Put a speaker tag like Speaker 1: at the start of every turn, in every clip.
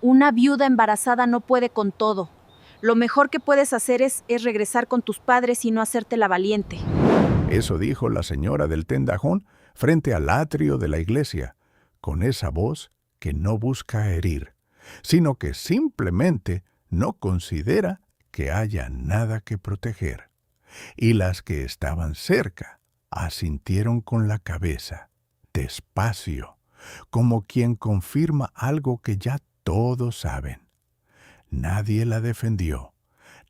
Speaker 1: Una viuda embarazada no puede con todo. Lo mejor que puedes hacer es regresar con tus padres y no hacerte la valiente.
Speaker 2: Eso dijo la señora del tendajón frente al atrio de la iglesia, con esa voz que no busca herir, sino que simplemente no considera que haya nada que proteger. Y las que estaban cerca asintieron con la cabeza, despacio, como quien confirma algo que ya todos saben. Nadie la defendió,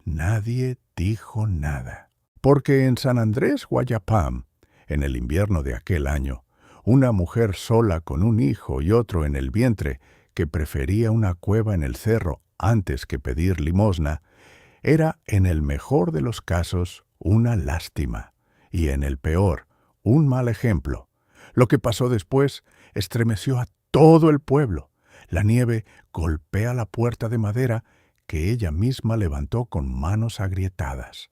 Speaker 2: nadie dijo nada. Porque en San Andrés Guayapam, en el invierno de aquel año, una mujer sola con un hijo y otro en el vientre que prefería una cueva en el cerro antes que pedir limosna, era en el mejor de los casos una lástima y en el peor un mal ejemplo. Lo que pasó después estremeció a todo el pueblo. La nieve golpea la puerta de madera que ella misma levantó con manos agrietadas.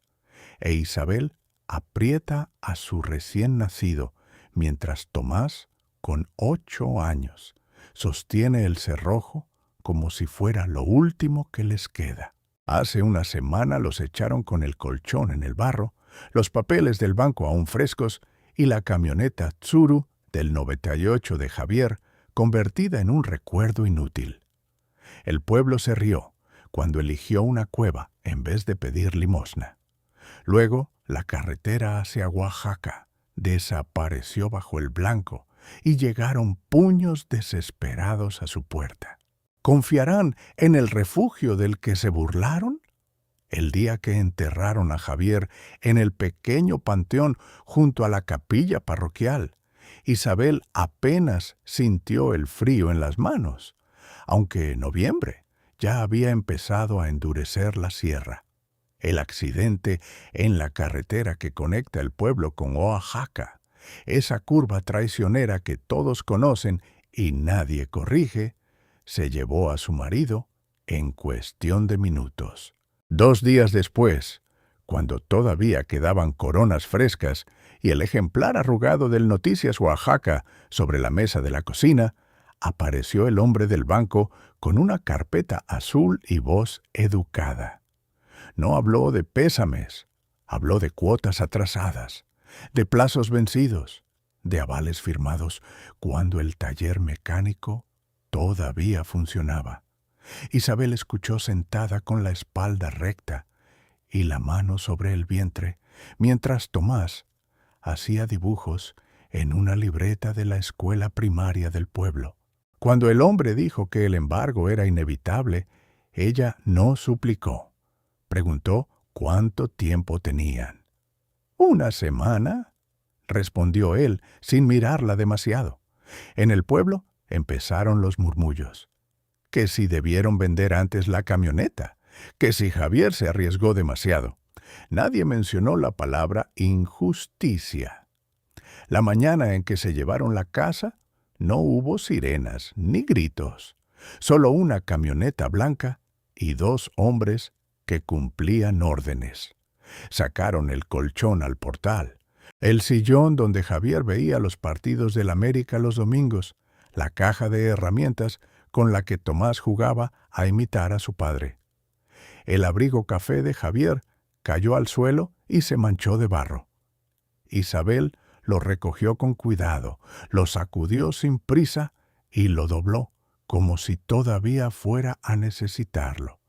Speaker 2: E Isabel aprieta a su recién nacido, mientras Tomás, con 8 años, sostiene el cerrojo como si fuera lo último que les queda. Hace una semana los echaron con el colchón en el barro, los papeles del banco aún frescos y la camioneta Tsuru del 98 de Javier convertida en un recuerdo inútil. El pueblo se rió cuando eligió una cueva en vez de pedir limosna. Luego, la carretera hacia Oaxaca desapareció bajo el blanco y llegaron puños desesperados a su puerta. ¿Confiarán en el refugio del que se burlaron? El día que enterraron a Javier en el pequeño panteón junto a la capilla parroquial, Isabel apenas sintió el frío en las manos, aunque en noviembre ya había empezado a endurecer la sierra. El accidente en la carretera que conecta el pueblo con Oaxaca, esa curva traicionera que todos conocen y nadie corrige, se llevó a su marido en cuestión de minutos. 2 días después, cuando todavía quedaban coronas frescas y el ejemplar arrugado del Noticias Oaxaca sobre la mesa de la cocina, apareció el hombre del banco con una carpeta azul y voz educada. No habló de pésames, habló de cuotas atrasadas, de plazos vencidos, de avales firmados cuando el taller mecánico todavía funcionaba. Isabel escuchó sentada con la espalda recta y la mano sobre el vientre, mientras Tomás hacía dibujos en una libreta de la escuela primaria del pueblo. Cuando el hombre dijo que el embargo era inevitable, ella no suplicó. Preguntó cuánto tiempo tenían. «¿1 semana?» respondió él, sin mirarla demasiado. En el pueblo empezaron los murmullos. Que si debieron vender antes la camioneta, que si Javier se arriesgó demasiado. Nadie mencionó la palabra injusticia. La mañana en que se llevaron la casa, no hubo sirenas ni gritos, solo una camioneta blanca y 2 hombres que cumplían órdenes. Sacaron el colchón al portal, el sillón donde Javier veía los partidos del América los domingos, la caja de herramientas con la que Tomás jugaba a imitar a su padre. El abrigo café de Javier cayó al suelo y se manchó de barro. Isabel lo recogió con cuidado, lo sacudió sin prisa y lo dobló, como si todavía fuera a necesitarlo.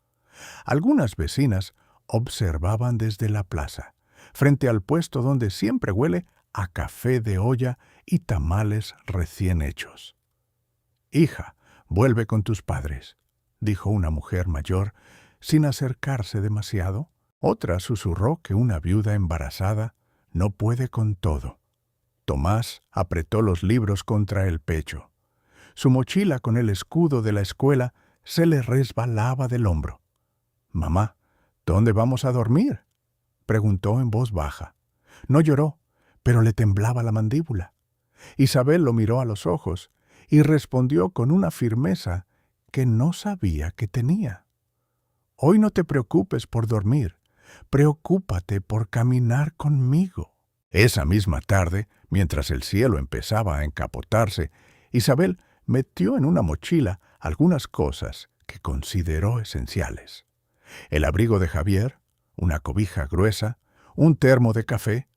Speaker 2: Algunas vecinas observaban desde la plaza, frente al puesto donde siempre huele a café de olla y tamales recién hechos. «Hija, vuelve con tus padres», dijo una mujer mayor, sin acercarse demasiado. Otra susurró que una viuda embarazada no puede con todo. Tomás apretó los libros contra el pecho. Su mochila con el escudo de la escuela se le resbalaba del hombro. «Mamá, ¿dónde vamos a dormir?», preguntó en voz baja. No lloró, pero le temblaba la mandíbula. Isabel lo miró a los ojos y respondió con una firmeza que no sabía que tenía. «Hoy no te preocupes por dormir, preocúpate por caminar conmigo». Esa misma tarde, mientras el cielo empezaba a encapotarse, Isabel metió en una mochila algunas cosas que consideró esenciales: el abrigo de Javier, una cobija gruesa, un termo de café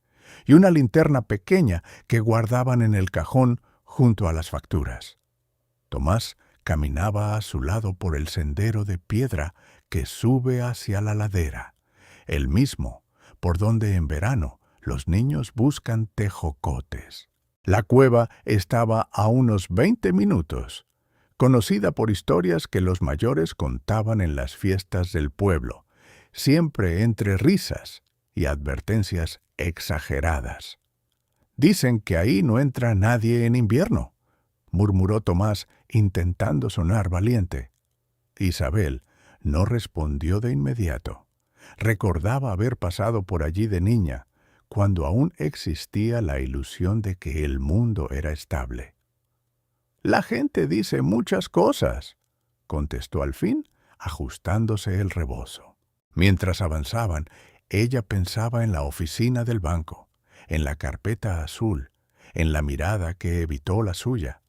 Speaker 2: y una linterna pequeña que guardaban en el cajón junto a las facturas. Tomás caminaba a su lado por el sendero de piedra que sube hacia la ladera, el mismo por donde en verano los niños buscan tejocotes. La cueva estaba a unos 20 minutos, conocida por historias que los mayores contaban en las fiestas del pueblo, siempre entre risas y advertencias exageradas. «Dicen que ahí no entra nadie en invierno», murmuró Tomás intentando sonar valiente. Isabel no respondió de inmediato. Recordaba haber pasado por allí de niña, cuando aún existía la ilusión de que el mundo era estable. «La gente dice muchas cosas», contestó al fin, ajustándose el rebozo. Mientras avanzaban, ella pensaba en la oficina del banco, en la carpeta azul, en la mirada que evitó la suya.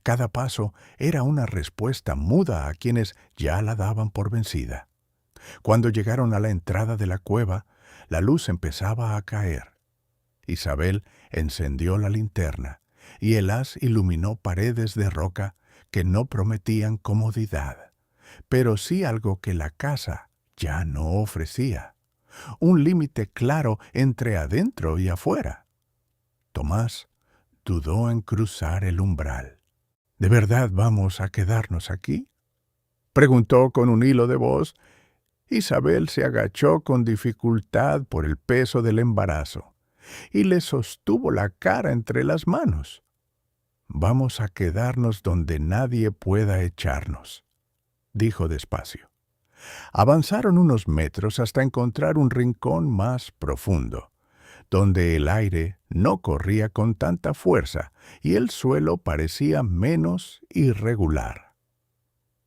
Speaker 2: Cada paso era una respuesta muda a quienes ya la daban por vencida. Cuando llegaron a la entrada de la cueva, la luz empezaba a caer. Isabel encendió la linterna y el haz iluminó paredes de roca que no prometían comodidad, pero sí algo que la casa ya no ofrecía: un límite claro entre adentro y afuera. Tomás dudó en cruzar el umbral. «¿De verdad vamos a quedarnos aquí?», preguntó con un hilo de voz. Isabel se agachó con dificultad por el peso del embarazo y le sostuvo la cara entre las manos. «Vamos a quedarnos donde nadie pueda echarnos», dijo despacio. Avanzaron unos metros hasta encontrar un rincón más profundo, donde el aire no corría con tanta fuerza y el suelo parecía menos irregular.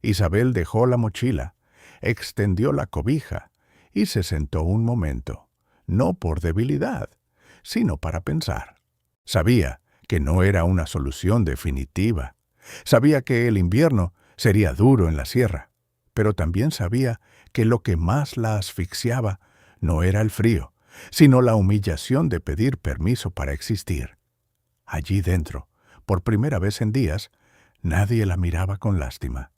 Speaker 2: Isabel dejó la mochila, extendió la cobija y se sentó un momento, no por debilidad, sino para pensar. Sabía que no era una solución definitiva. Sabía que el invierno sería duro en la sierra, pero también sabía que lo que más la asfixiaba no era el frío, sino la humillación de pedir permiso para existir. Allí dentro, por primera vez en días, nadie la miraba con lástima.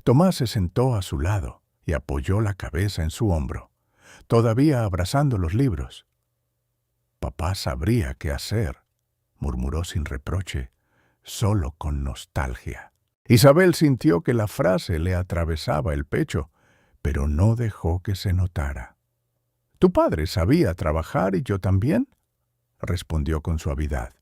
Speaker 2: Tomás se sentó a su lado y apoyó la cabeza en su hombro, todavía abrazando los libros. «Papá sabría qué hacer», murmuró sin reproche, solo con nostalgia. Isabel sintió que la frase le atravesaba el pecho, pero no dejó que se notara. «Tu padre sabía trabajar y yo también», respondió con suavidad.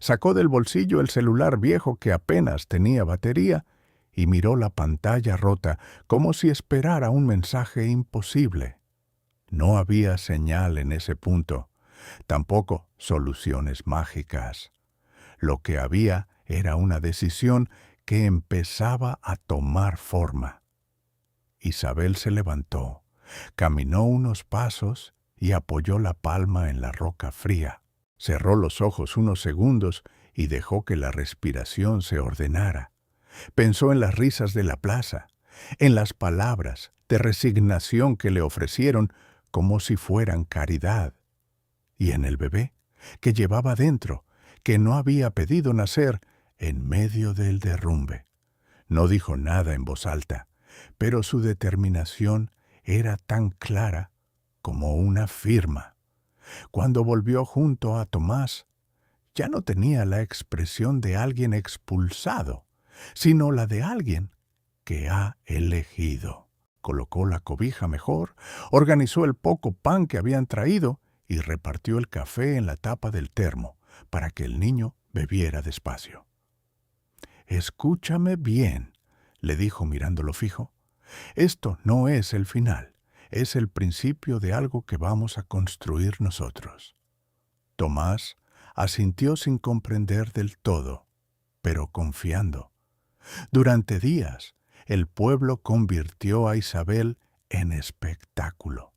Speaker 2: Sacó del bolsillo el celular viejo que apenas tenía batería y miró la pantalla rota como si esperara un mensaje imposible. No había señal en ese punto, tampoco soluciones mágicas. Lo que había era una decisión que empezaba a tomar forma. Isabel se levantó, caminó unos pasos y apoyó la palma en la roca fría. Cerró los ojos unos segundos y dejó que la respiración se ordenara. Pensó en las risas de la plaza, en las palabras de resignación que le ofrecieron como si fueran caridad, y en el bebé que llevaba dentro, que no había pedido nacer en medio del derrumbe. No dijo nada en voz alta, pero su determinación era tan clara como una firma. Cuando volvió junto a Tomás, ya no tenía la expresión de alguien expulsado, sino la de alguien que ha elegido. Colocó la cobija mejor, organizó el poco pan que habían traído y repartió el café en la tapa del termo para que el niño bebiera despacio. «Escúchame bien», le dijo mirándolo fijo. «Esto no es el final, es el principio de algo que vamos a construir nosotros». Tomás asintió sin comprender del todo, pero confiando. Durante días, el pueblo convirtió a Isabel en espectáculo.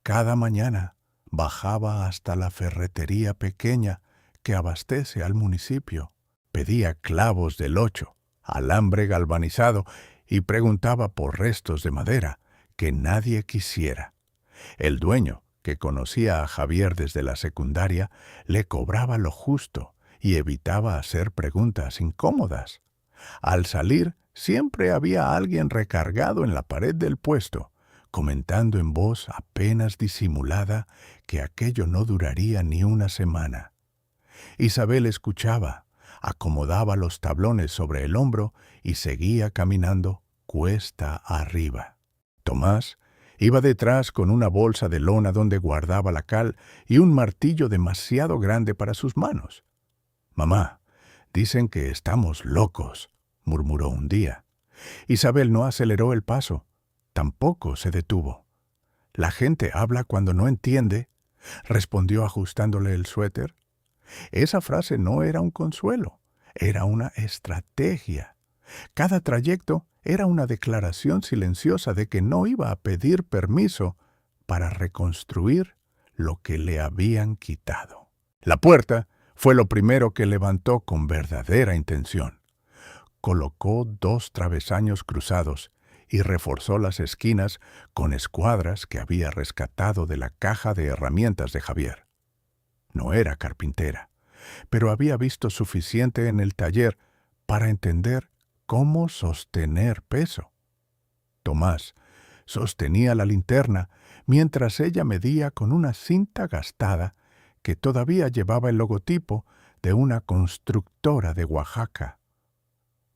Speaker 2: Cada mañana bajaba hasta la ferretería pequeña que abastece al municipio. Pedía clavos del 8, alambre galvanizado y preguntaba por restos de madera que nadie quisiera. El dueño, que conocía a Javier desde la secundaria, le cobraba lo justo y evitaba hacer preguntas incómodas. Al salir, siempre había alguien recargado en la pared del puesto, comentando en voz apenas disimulada que aquello no duraría ni una semana. Isabel escuchaba, acomodaba los tablones sobre el hombro y seguía caminando cuesta arriba. Tomás iba detrás con una bolsa de lona donde guardaba la cal y un martillo demasiado grande para sus manos. «Mamá, dicen que estamos locos», murmuró un día. Isabel no aceleró el paso, tampoco se detuvo. «La gente habla cuando no entiende», respondió ajustándole el suéter. Esa frase no era un consuelo, era una estrategia. Cada trayecto era una declaración silenciosa de que no iba a pedir permiso para reconstruir lo que le habían quitado. La puerta fue lo primero que levantó con verdadera intención. Colocó 2 travesaños cruzados y reforzó las esquinas con escuadras que había rescatado de la caja de herramientas de Javier. No era carpintera, pero había visto suficiente en el taller para entender cómo sostener peso. Tomás sostenía la linterna mientras ella medía con una cinta gastada que todavía llevaba el logotipo de una constructora de Oaxaca.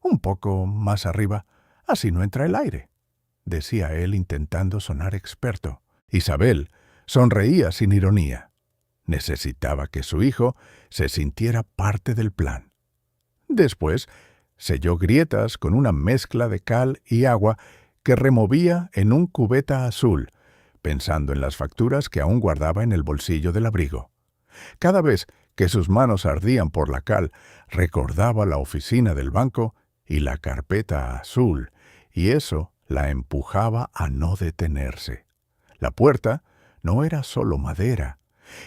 Speaker 2: «Un poco más arriba, así no entra el aire», decía él intentando sonar experto. Isabel sonreía sin ironía. Necesitaba que su hijo se sintiera parte del plan. Después selló grietas con una mezcla de cal y agua que removía en un cubeta azul, pensando en las facturas que aún guardaba en el bolsillo del abrigo. Cada vez que sus manos ardían por la cal, recordaba la oficina del banco y la carpeta azul, y eso la empujaba a no detenerse. La puerta no era solo madera,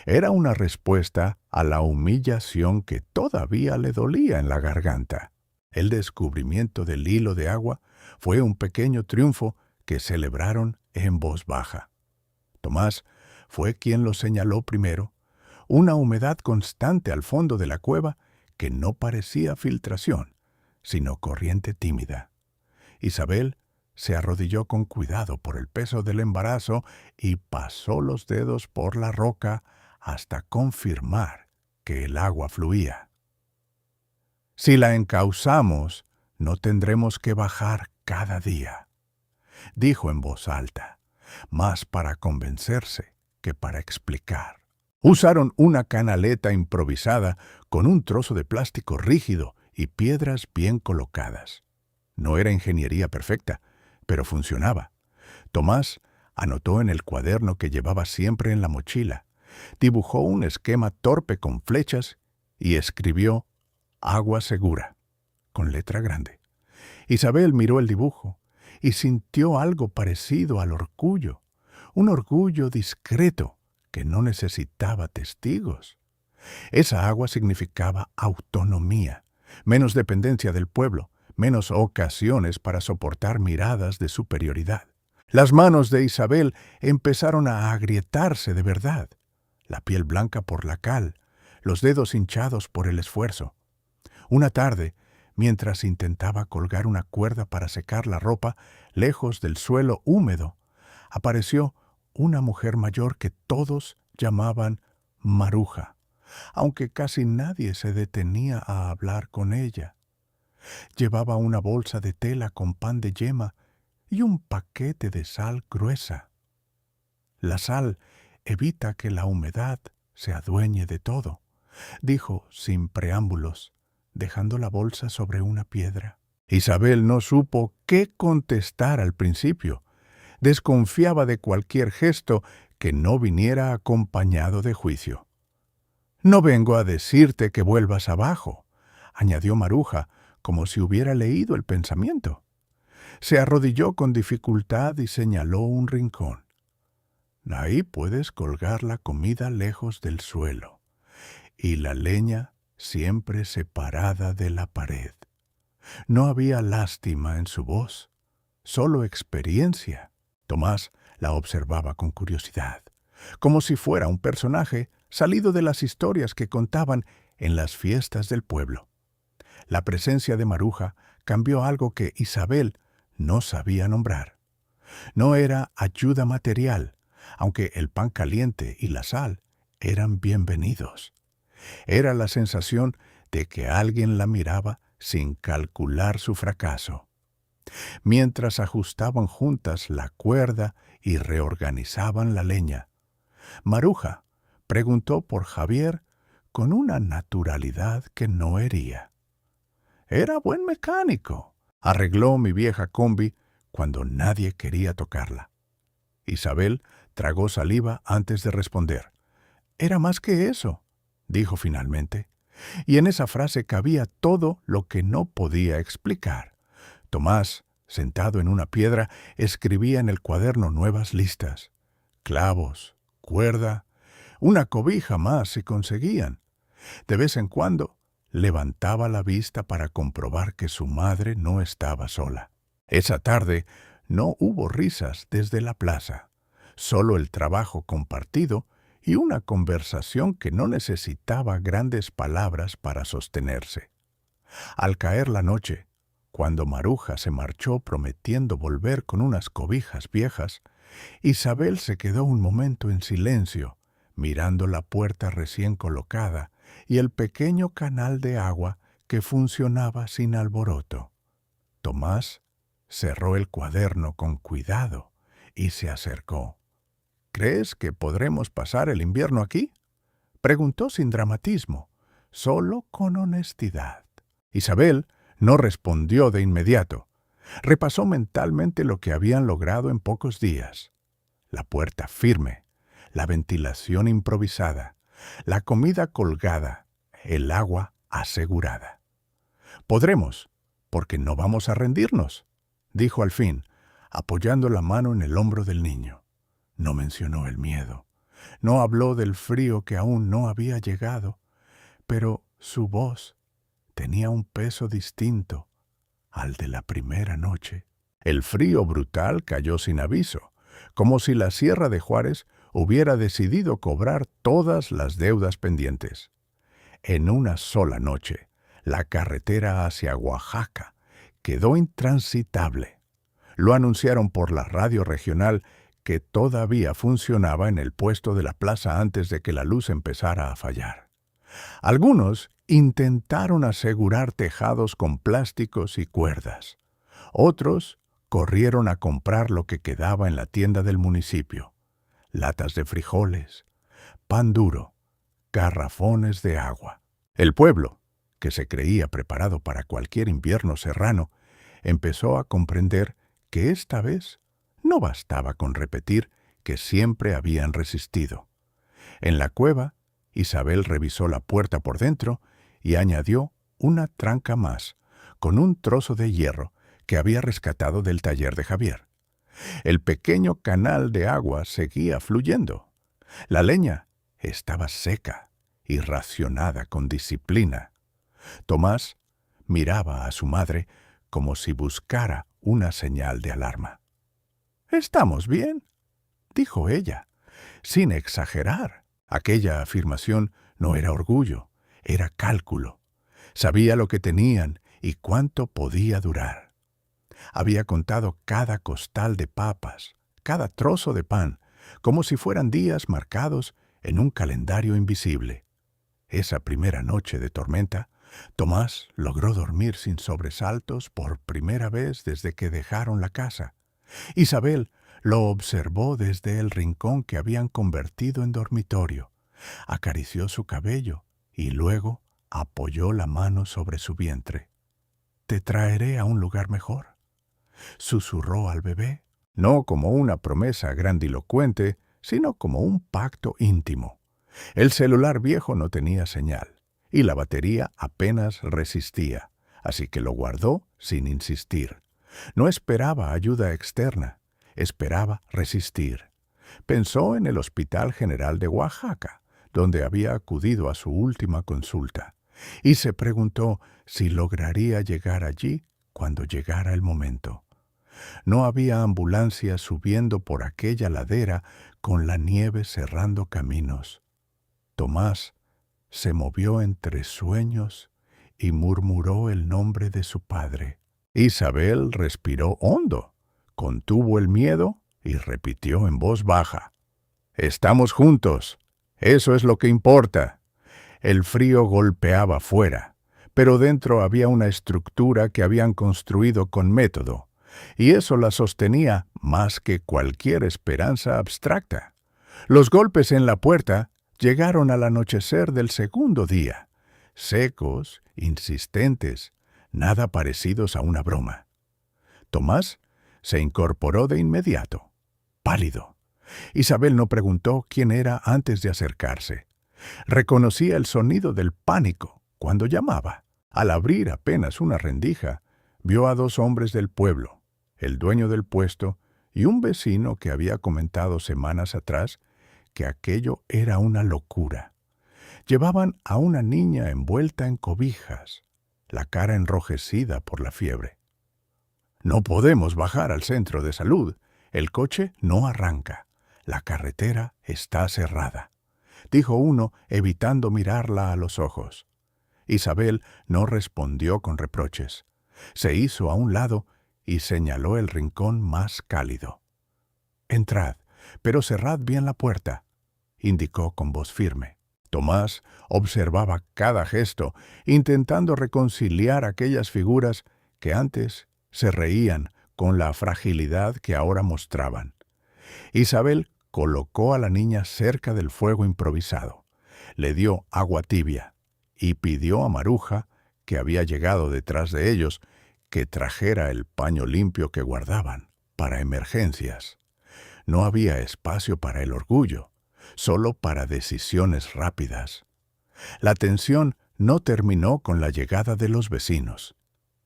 Speaker 2: era una respuesta a la humillación que todavía le dolía en la garganta. El descubrimiento del hilo de agua fue un pequeño triunfo que celebraron en voz baja. Tomás fue quien lo señaló primero, una humedad constante al fondo de la cueva que no parecía filtración, sino corriente tímida. Isabel se arrodilló con cuidado por el peso del embarazo y pasó los dedos por la roca hasta confirmar que el agua fluía. «Si la encauzamos, no tendremos que bajar cada día», dijo en voz alta, más para convencerse que para explicar. Usaron una canaleta improvisada con un trozo de plástico rígido y piedras bien colocadas. No era ingeniería perfecta, pero funcionaba. Tomás anotó en el cuaderno que llevaba siempre en la mochila, dibujó un esquema torpe con flechas y escribió «Agua segura», con letra grande. Isabel miró el dibujo y sintió algo parecido al orgullo, un orgullo discreto que no necesitaba testigos. Esa agua significaba autonomía, menos dependencia del pueblo, menos ocasiones para soportar miradas de superioridad. Las manos de Isabel empezaron a agrietarse de verdad, la piel blanca por la cal, los dedos hinchados por el esfuerzo. Una tarde, mientras intentaba colgar una cuerda para secar la ropa lejos del suelo húmedo, apareció una mujer mayor que todos llamaban Maruja, aunque casi nadie se detenía a hablar con ella. Llevaba una bolsa de tela con pan de yema y un paquete de sal gruesa. La sal evita que la humedad se adueñe de todo, dijo sin preámbulos, dejando la bolsa sobre una piedra. Isabel no supo qué contestar al principio. Desconfiaba de cualquier gesto que no viniera acompañado de juicio. «No vengo a decirte que vuelvas abajo», añadió Maruja, como si hubiera leído el pensamiento. Se arrodilló con dificultad y señaló un rincón. «Ahí puedes colgar la comida lejos del suelo, y la leña siempre separada de la pared». No había lástima en su voz, solo experiencia. Tomás la observaba con curiosidad, como si fuera un personaje salido de las historias que contaban en las fiestas del pueblo. La presencia de Maruja cambió algo que Isabel no sabía nombrar. No era ayuda material, aunque el pan caliente y la sal eran bienvenidos. Era la sensación de que alguien la miraba sin calcular su fracaso. Mientras ajustaban juntas la cuerda y reorganizaban la leña, Maruja preguntó por Javier con una naturalidad que no hería. Era buen mecánico. Arregló mi vieja combi cuando nadie quería tocarla. Isabel tragó saliva antes de responder. Era más que eso, dijo finalmente, y en esa frase cabía todo lo que no podía explicar. Tomás, sentado en una piedra, escribía en el cuaderno nuevas listas. Clavos, cuerda, una cobija más si conseguían. De vez en cuando levantaba la vista para comprobar que su madre no estaba sola. Esa tarde no hubo risas desde la plaza, solo el trabajo compartido y una conversación que no necesitaba grandes palabras para sostenerse. Al caer la noche, cuando Maruja se marchó prometiendo volver con unas cobijas viejas, Isabel se quedó un momento en silencio, mirando la puerta recién colocada y el pequeño canal de agua que funcionaba sin alboroto. Tomás cerró el cuaderno con cuidado y se acercó. ¿Crees que podremos pasar el invierno aquí?, preguntó sin dramatismo, solo con honestidad. Isabel no respondió de inmediato. Repasó mentalmente lo que habían logrado en pocos días. La puerta firme, la ventilación improvisada, la comida colgada, el agua asegurada. Podremos, porque no vamos a rendirnos, dijo al fin, apoyando la mano en el hombro del niño. No mencionó el miedo, no habló del frío que aún no había llegado, pero su voz tenía un peso distinto al de la primera noche. El frío brutal cayó sin aviso, como si la Sierra de Juárez hubiera decidido cobrar todas las deudas pendientes. En una sola noche, la carretera hacia Oaxaca quedó intransitable. Lo anunciaron por la radio regional que todavía funcionaba en el puesto de la plaza antes de que la luz empezara a fallar. Algunos intentaron asegurar tejados con plásticos y cuerdas. Otros corrieron a comprar lo que quedaba en la tienda del municipio: latas de frijoles, pan duro, garrafones de agua. El pueblo, que se creía preparado para cualquier invierno serrano, empezó a comprender que esta vez no bastaba con repetir que siempre habían resistido. En la cueva, Isabel revisó la puerta por dentro y añadió una tranca más, con un trozo de hierro que había rescatado del taller de Javier. El pequeño canal de agua seguía fluyendo. La leña estaba seca y racionada con disciplina. Tomás miraba a su madre como si buscara una señal de alarma. «Estamos bien», dijo ella, sin exagerar. Aquella afirmación no era orgullo, era cálculo. Sabía lo que tenían y cuánto podía durar. Había contado cada costal de papas, cada trozo de pan, como si fueran días marcados en un calendario invisible. Esa primera noche de tormenta, Tomás logró dormir sin sobresaltos por primera vez desde que dejaron la casa. Isabel lo observó desde el rincón que habían convertido en dormitorio. Acarició su cabello y luego apoyó la mano sobre su vientre. «Te traeré a un lugar mejor», susurró al bebé, no como una promesa grandilocuente, sino como un pacto íntimo. El celular viejo no tenía señal y la batería apenas resistía, así que lo guardó sin insistir. No esperaba ayuda externa, esperaba resistir. Pensó en el Hospital General de Oaxaca, donde había acudido a su última consulta, y se preguntó si lograría llegar allí cuando llegara el momento. No había ambulancia subiendo por aquella ladera con la nieve cerrando caminos. Tomás se movió entre sueños y murmuró el nombre de su padre. Isabel respiró hondo, contuvo el miedo y repitió en voz baja: «Estamos juntos. Eso es lo que importa». El frío golpeaba fuera, pero dentro había una estructura que habían construido con método, y eso la sostenía más que cualquier esperanza abstracta. Los golpes en la puerta llegaron al anochecer del segundo día, secos, insistentes, nada parecidos a una broma. Tomás se incorporó de inmediato, pálido. Isabel no preguntó quién era antes de acercarse. Reconocía el sonido del pánico cuando llamaba. Al abrir apenas una rendija, vio a 2 hombres del pueblo, el dueño del puesto y un vecino que había comentado semanas atrás que aquello era una locura. Llevaban a una niña envuelta en cobijas, la cara enrojecida por la fiebre. «No podemos bajar al centro de salud. El coche no arranca. La carretera está cerrada», dijo uno, evitando mirarla a los ojos. Isabel no respondió con reproches. Se hizo a un lado y señaló el rincón más cálido. «Entrad, pero cerrad bien la puerta», indicó con voz firme. Tomás observaba cada gesto, intentando reconciliar aquellas figuras que antes se reían con la fragilidad que ahora mostraban. Isabel colocó a la niña cerca del fuego improvisado, le dio agua tibia y pidió a Maruja, que había llegado detrás de ellos, que trajera el paño limpio que guardaban para emergencias. No había espacio para el orgullo, solo para decisiones rápidas. La tensión no terminó con la llegada de los vecinos.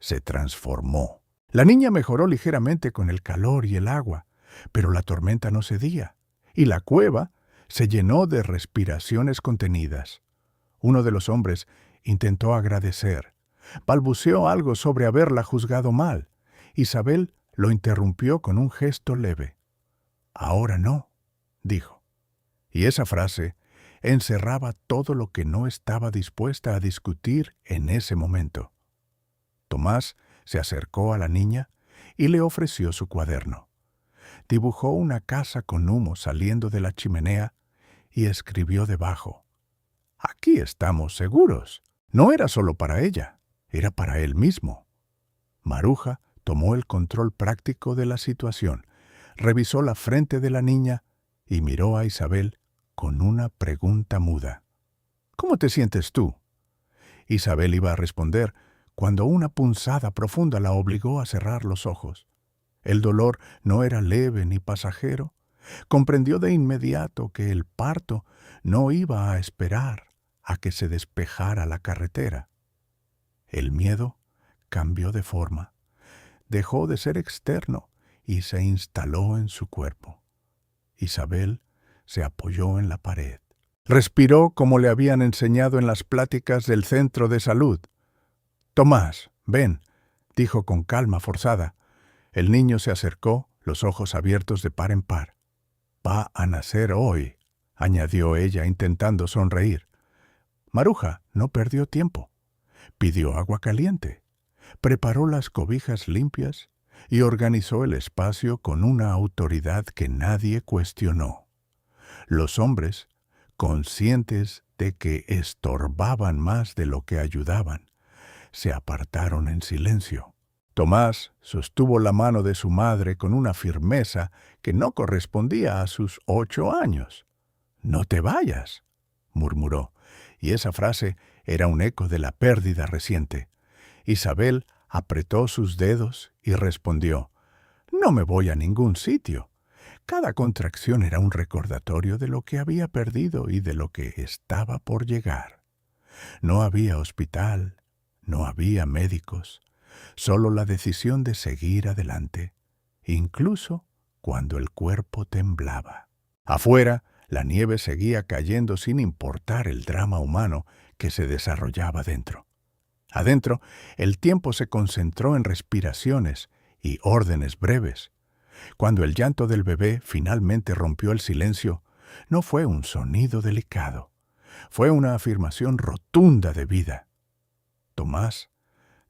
Speaker 2: Se transformó. La niña mejoró ligeramente con el calor y el agua, pero la tormenta no cedía, y la cueva se llenó de respiraciones contenidas. Uno de los hombres intentó agradecer. Balbuceó algo sobre haberla juzgado mal. Isabel lo interrumpió con un gesto leve. «Ahora no», dijo. Y esa frase encerraba todo lo que no estaba dispuesta a discutir en ese momento. Tomás se acercó a la niña y le ofreció su cuaderno. Dibujó una casa con humo saliendo de la chimenea y escribió debajo: «Aquí estamos seguros». No era solo para ella, era para él mismo. Maruja tomó el control práctico de la situación, revisó la frente de la niña y miró a Isabel con una pregunta muda. «¿Cómo te sientes tú?». Isabel iba a responder cuando una punzada profunda la obligó a cerrar los ojos. El dolor no era leve ni pasajero. Comprendió de inmediato que el parto no iba a esperar a que se despejara la carretera. El miedo cambió de forma, dejó de ser externo y se instaló en su cuerpo. Isabel se apoyó en la pared. Respiró como le habían enseñado en las pláticas del centro de salud. «Tomás, ven», dijo con calma forzada. El niño se acercó, los ojos abiertos de par en par. «Va a nacer hoy», añadió ella intentando sonreír. Maruja no perdió tiempo. Pidió agua caliente, preparó las cobijas limpias y organizó el espacio con una autoridad que nadie cuestionó. Los hombres, conscientes de que estorbaban más de lo que ayudaban, se apartaron en silencio. Tomás sostuvo la mano de su madre con una firmeza que no correspondía a sus 8 años. «No te vayas», murmuró, y esa frase era un eco de la pérdida reciente. Isabel apretó sus dedos y respondió: «No me voy a ningún sitio». Cada contracción era un recordatorio de lo que había perdido y de lo que estaba por llegar. No había hospital, no había médicos, solo la decisión de seguir adelante, incluso cuando el cuerpo temblaba. Afuera, la nieve seguía cayendo sin importar el drama humano que se desarrollaba dentro. Adentro, el tiempo se concentró en respiraciones y órdenes breves. Cuando el llanto del bebé finalmente rompió el silencio, no fue un sonido delicado, fue una afirmación rotunda de vida. Tomás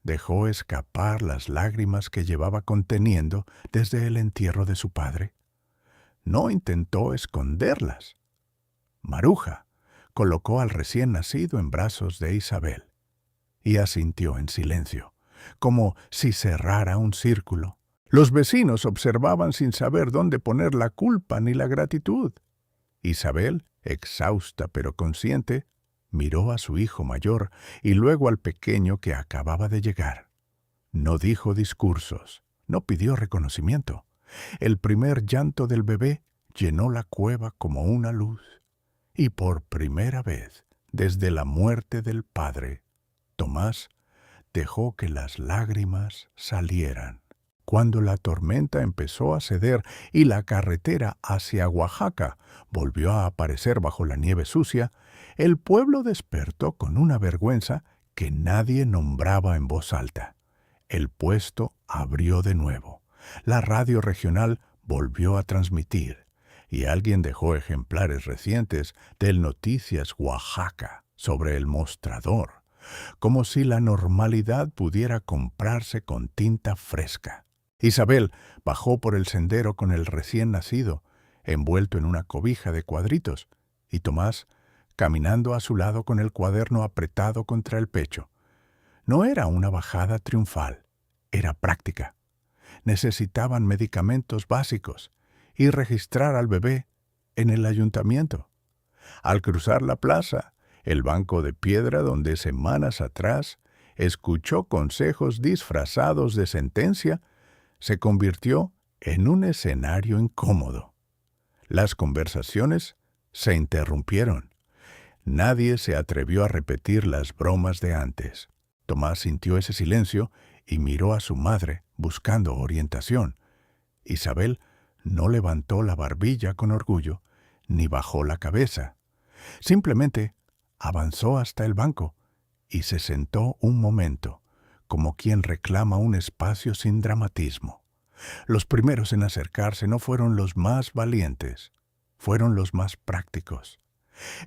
Speaker 2: dejó escapar las lágrimas que llevaba conteniendo desde el entierro de su padre. No intentó esconderlas. Maruja colocó al recién nacido en brazos de Isabel y asintió en silencio, como si cerrara un círculo. Los vecinos observaban sin saber dónde poner la culpa ni la gratitud. Isabel, exhausta pero consciente, miró a su hijo mayor y luego al pequeño que acababa de llegar. No dijo discursos, no pidió reconocimiento. El primer llanto del bebé llenó la cueva como una luz. Y por primera vez, desde la muerte del padre, Tomás dejó que las lágrimas salieran. Cuando la tormenta empezó a ceder y la carretera hacia Oaxaca volvió a aparecer bajo la nieve sucia, el pueblo despertó con una vergüenza que nadie nombraba en voz alta. El puesto abrió de nuevo. La radio regional volvió a transmitir y alguien dejó ejemplares recientes del Noticias Oaxaca sobre el mostrador, como si la normalidad pudiera comprarse con tinta fresca. Isabel bajó por el sendero con el recién nacido, envuelto en una cobija de cuadritos, y Tomás caminando a su lado con el cuaderno apretado contra el pecho. No era una bajada triunfal, era práctica. Necesitaban medicamentos básicos y registrar al bebé en el ayuntamiento. Al cruzar la plaza, el banco de piedra donde semanas atrás escuchó consejos disfrazados de sentencia, se convirtió en un escenario incómodo. Las conversaciones se interrumpieron. Nadie se atrevió a repetir las bromas de antes. Tomás sintió ese silencio y miró a su madre buscando orientación. Isabel no levantó la barbilla con orgullo, ni bajó la cabeza. Simplemente avanzó hasta el banco y se sentó un momento, como quien reclama un espacio sin dramatismo. Los primeros en acercarse no fueron los más valientes, fueron los más prácticos.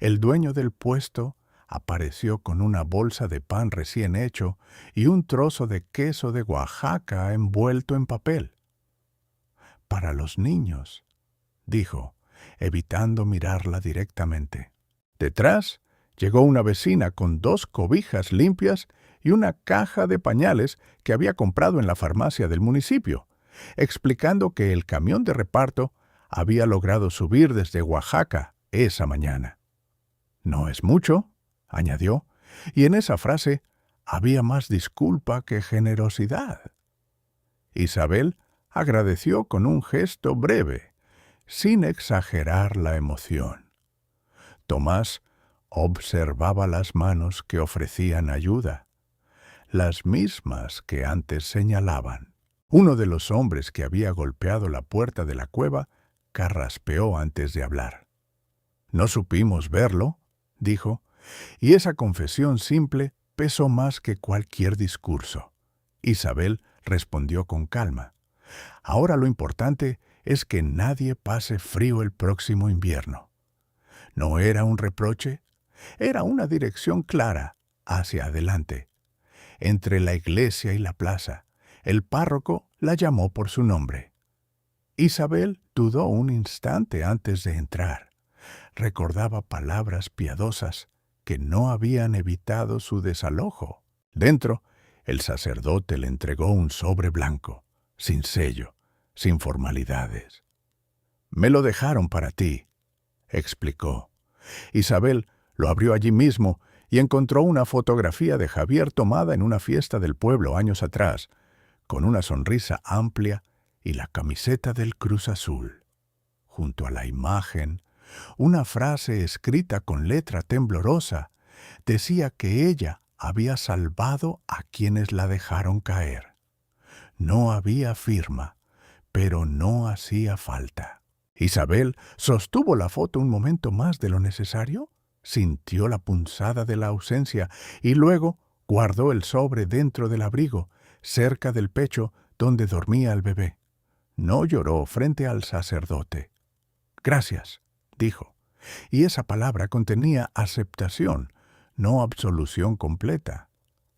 Speaker 2: El dueño del puesto apareció con una bolsa de pan recién hecho y un trozo de queso de Oaxaca envuelto en papel. «Para los niños», dijo, evitando mirarla directamente. Detrás llegó una vecina con 2 cobijas limpias y una caja de pañales que había comprado en la farmacia del municipio, explicando que el camión de reparto había logrado subir desde Oaxaca esa mañana. «No es mucho», añadió, y en esa frase había más disculpa que generosidad. Isabel agradeció con un gesto breve, sin exagerar la emoción. Tomás observaba las manos que ofrecían ayuda, las mismas que antes señalaban. Uno de los hombres que había golpeado la puerta de la cueva carraspeó antes de hablar. «No supimos verlo», dijo, y esa confesión simple pesó más que cualquier discurso. Isabel respondió con calma. «Ahora lo importante es que nadie pase frío el próximo invierno». No era un reproche, era una dirección clara hacia adelante. Entre la iglesia y la plaza, el párroco la llamó por su nombre. Isabel dudó un instante antes de entrar. Recordaba palabras piadosas que no habían evitado su desalojo. Dentro, el sacerdote le entregó un sobre blanco, sin sello, sin formalidades. «Me lo dejaron para ti», explicó. Isabel lo abrió allí mismo y encontró una fotografía de Javier tomada en una fiesta del pueblo años atrás, con una sonrisa amplia y la camiseta del Cruz Azul. Junto a la imagen, una frase escrita con letra temblorosa decía que ella había salvado a quienes la dejaron caer. No había firma, pero no hacía falta. Isabel sostuvo la foto un momento más de lo necesario, sintió la punzada de la ausencia y luego guardó el sobre dentro del abrigo, cerca del pecho, donde dormía el bebé. No lloró frente al sacerdote. «Gracias», dijo, y esa palabra contenía aceptación, no absolución completa.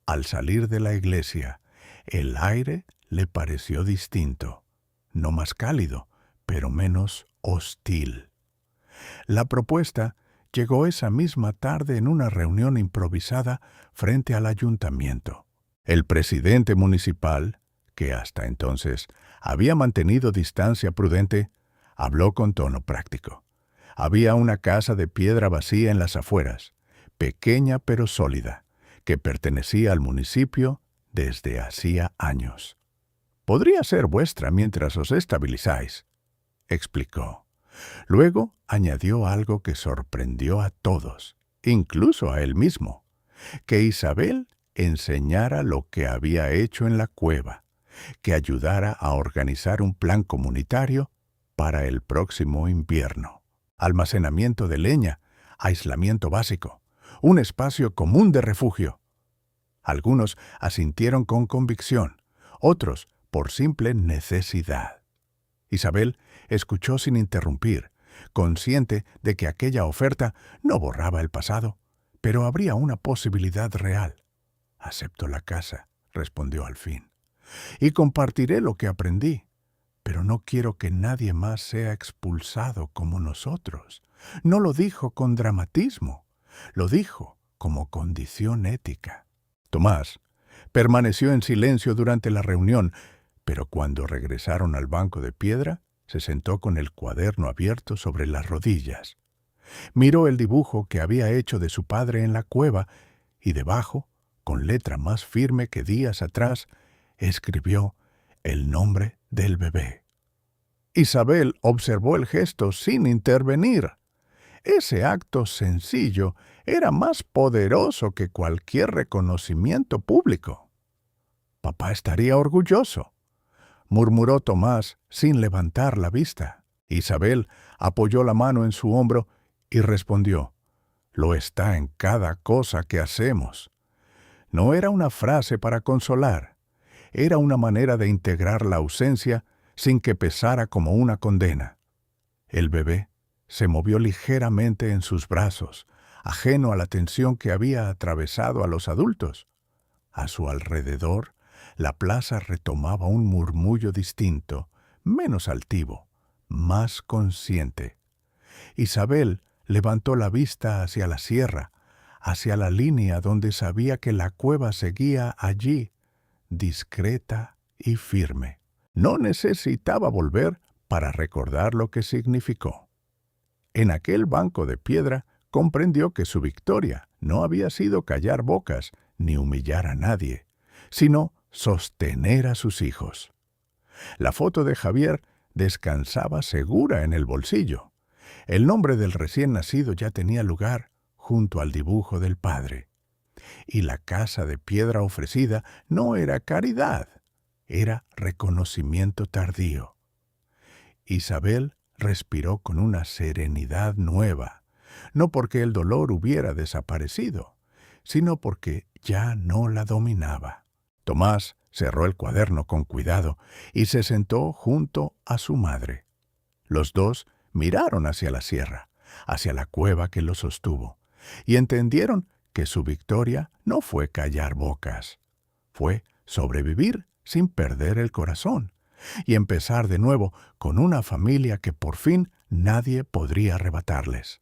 Speaker 2: Al salir de la iglesia, el aire le pareció distinto, no más cálido, pero menos hostil. La propuesta llegó esa misma tarde en una reunión improvisada frente al ayuntamiento. El presidente municipal, que hasta entonces había mantenido distancia prudente, habló con tono práctico. Había una casa de piedra vacía en las afueras, pequeña pero sólida, que pertenecía al municipio desde hacía años. «Podría ser vuestra mientras os estabilizáis», explicó. Luego añadió algo que sorprendió a todos, incluso a él mismo, que Isabel enseñara lo que había hecho en la cueva, que ayudara a organizar un plan comunitario para el próximo invierno. Almacenamiento de leña, aislamiento básico, un espacio común de refugio. Algunos asintieron con convicción, otros por simple necesidad. Isabel escuchó sin interrumpir, consciente de que aquella oferta no borraba el pasado, pero habría una posibilidad real. «Acepto la casa», respondió al fin, «y compartiré lo que aprendí, pero no quiero que nadie más sea expulsado como nosotros». No lo dijo con dramatismo, lo dijo como condición ética. Tomás permaneció en silencio durante la reunión, pero cuando regresaron al banco de piedra, se sentó con el cuaderno abierto sobre las rodillas. Miró el dibujo que había hecho de su padre en la cueva y debajo, con letra más firme que días atrás, escribió el nombre del bebé. Isabel observó el gesto sin intervenir. Ese acto sencillo era más poderoso que cualquier reconocimiento público. «Papá estaría orgulloso», murmuró Tomás sin levantar la vista. Isabel apoyó la mano en su hombro y respondió: «Lo está en cada cosa que hacemos». No era una frase para consolar, era una manera de integrar la ausencia sin que pesara como una condena. El bebé se movió ligeramente en sus brazos, ajeno a la tensión que había atravesado a los adultos. A su alrededor, la plaza retomaba un murmullo distinto, menos altivo, más consciente. Isabel levantó la vista hacia la sierra, hacia la línea donde sabía que la cueva seguía allí, discreta y firme. No necesitaba volver para recordar lo que significó. En aquel banco de piedra comprendió que su victoria no había sido callar bocas ni humillar a nadie, sino sostener a sus hijos. La foto de Javier descansaba segura en el bolsillo. El nombre del recién nacido ya tenía lugar junto al dibujo del padre. Y la casa de piedra ofrecida no era caridad, era reconocimiento tardío. Isabel respiró con una serenidad nueva, no porque el dolor hubiera desaparecido, sino porque ya no la dominaba. Tomás cerró el cuaderno con cuidado y se sentó junto a su madre. Los dos miraron hacia la sierra, hacia la cueva que los sostuvo, y entendieron que su victoria no fue callar bocas, fue sobrevivir sin perder el corazón y empezar de nuevo con una familia que por fin nadie podría arrebatarles.